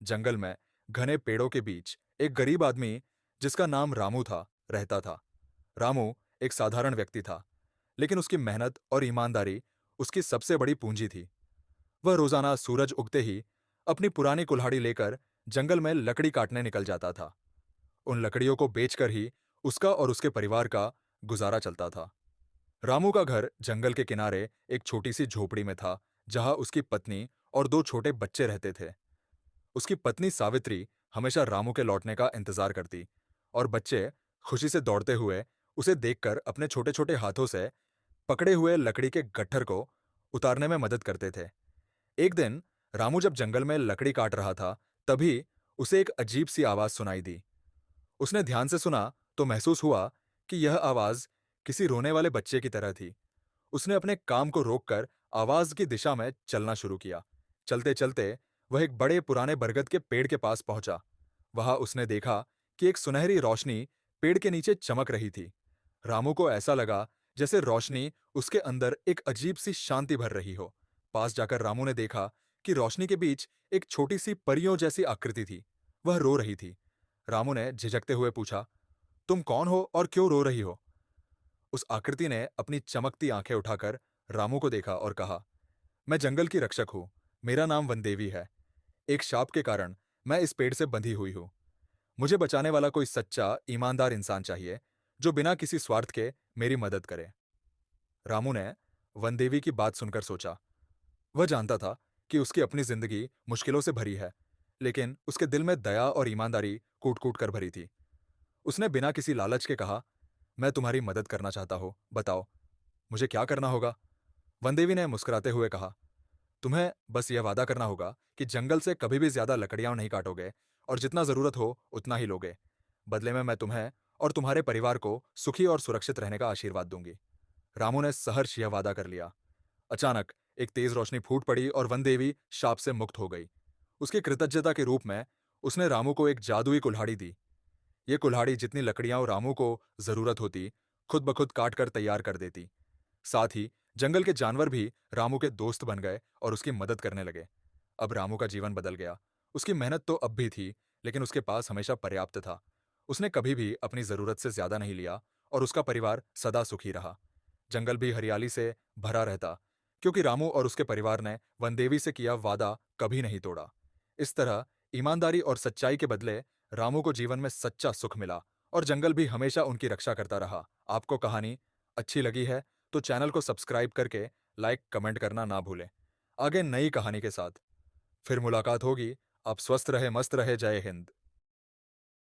जंगल में घने पेड़ों के बीच एक गरीब आदमी जिसका नाम रामू था, रहता था। रामू एक साधारण व्यक्ति था, लेकिन उसकी मेहनत और ईमानदारी उसकी सबसे बड़ी पूंजी थी। वह रोजाना सूरज उगते ही अपनी पुरानी कुल्हाड़ी लेकर जंगल में लकड़ी काटने निकल जाता था। उन लकड़ियों को बेचकर ही उसका और उसके परिवार का गुजारा चलता था। रामू का घर जंगल के किनारे एक छोटी सी झोपड़ी में था, जहां उसकी पत्नी और दो छोटे बच्चे रहते थे। उसकी पत्नी सावित्री हमेशा रामू के लौटने का इंतजार करती, और बच्चे खुशी से दौड़ते हुए उसे देखकर अपने छोटे छोटे हाथों से पकड़े हुए लकड़ी के गट्ठर को उतारने में मदद करते थे। एक दिन रामू जब जंगल में लकड़ी काट रहा था, तभी उसे एक अजीब सी आवाज सुनाई दी। उसने ध्यान से सुना तो महसूस हुआ कि यह आवाज किसी रोने वाले बच्चे की तरह थी। उसने अपने काम को रोककर आवाज की दिशा में चलना शुरू किया। चलते चलते वह एक बड़े पुराने बरगद के पेड़ के पास पहुंचा। वहां उसने देखा कि एक सुनहरी रोशनी पेड़ के नीचे चमक रही थी। रामू को ऐसा लगा जैसे रोशनी उसके अंदर एक अजीब सी शांति भर रही हो। पास जाकर रामू ने देखा कि रोशनी के बीच एक छोटी सी परियों जैसी आकृति थी। वह रो रही थी। रामू ने झिझकते हुए पूछा, तुम कौन हो और क्यों रो रही हो? उस आकृति ने अपनी चमकती आंखें उठाकर रामू को देखा और कहा, मैं जंगल की रक्षक हूं। मेरा नाम वनदेवी है। एक शाप के कारण मैं इस पेड़ से बंधी हुई हूं। मुझे बचाने वाला कोई सच्चा, ईमानदार इंसान चाहिए, जो बिना किसी स्वार्थ के मेरी मदद करे। रामू ने वनदेवी की बात सुनकर सोचा। वह जानता था कि उसकी अपनी जिंदगी मुश्किलों से भरी है, लेकिन उसके दिल में दया और ईमानदारी कूट कूट कर भरी थी। उसने बिना किसी लालच के कहा, मैं तुम्हारी मदद करना चाहता हूं, बताओ मुझे क्या करना होगा? वनदेवी ने मुस्कुराते हुए कहा, तुम्हें बस यह वादा करना होगा कि जंगल से कभी भी ज्यादा लकड़ियां नहीं काटोगे, और जितना जरूरत हो उतना ही लोगे। बदले में मैं तुम्हें और तुम्हारे परिवार को सुखी और सुरक्षित रहने का आशीर्वाद दूंगी। रामू ने सहर्ष यह वादा कर लिया। अचानक एक तेज रोशनी फूट पड़ी और वनदेवी शाप से मुक्त हो गई। उसकी कृतज्ञता के रूप में उसने रामू को एक जादुई कुल्हाड़ी दी। ये कुल्हाड़ी जितनी लकड़ियां रामू को जरूरत होती, खुद ब खुद काट कर तैयार कर देती। साथ ही जंगल के जानवर भी रामू के दोस्त बन गए और उसकी मदद करने लगे। अब रामू का जीवन बदल गया। उसकी मेहनत तो अब भी थी, लेकिन उसके पास हमेशा पर्याप्त था। उसने कभी भी अपनी जरूरत से ज्यादा नहीं लिया, और उसका परिवार सदा सुखी रहा। जंगल भी हरियाली से भरा रहता, क्योंकि रामू और उसके परिवार ने वनदेवी से किया वादा कभी नहीं तोड़ा। इस तरह ईमानदारी और सच्चाई के बदले रामू को जीवन में सच्चा सुख मिला, और जंगल भी हमेशा उनकी रक्षा करता रहा। आपको कहानी अच्छी लगी है तो चैनल को सब्सक्राइब करके लाइक कमेंट करना ना भूलें। आगे नई कहानी के साथ फिर मुलाकात होगी। आप स्वस्थ रहे, मस्त रहे। जय हिंद।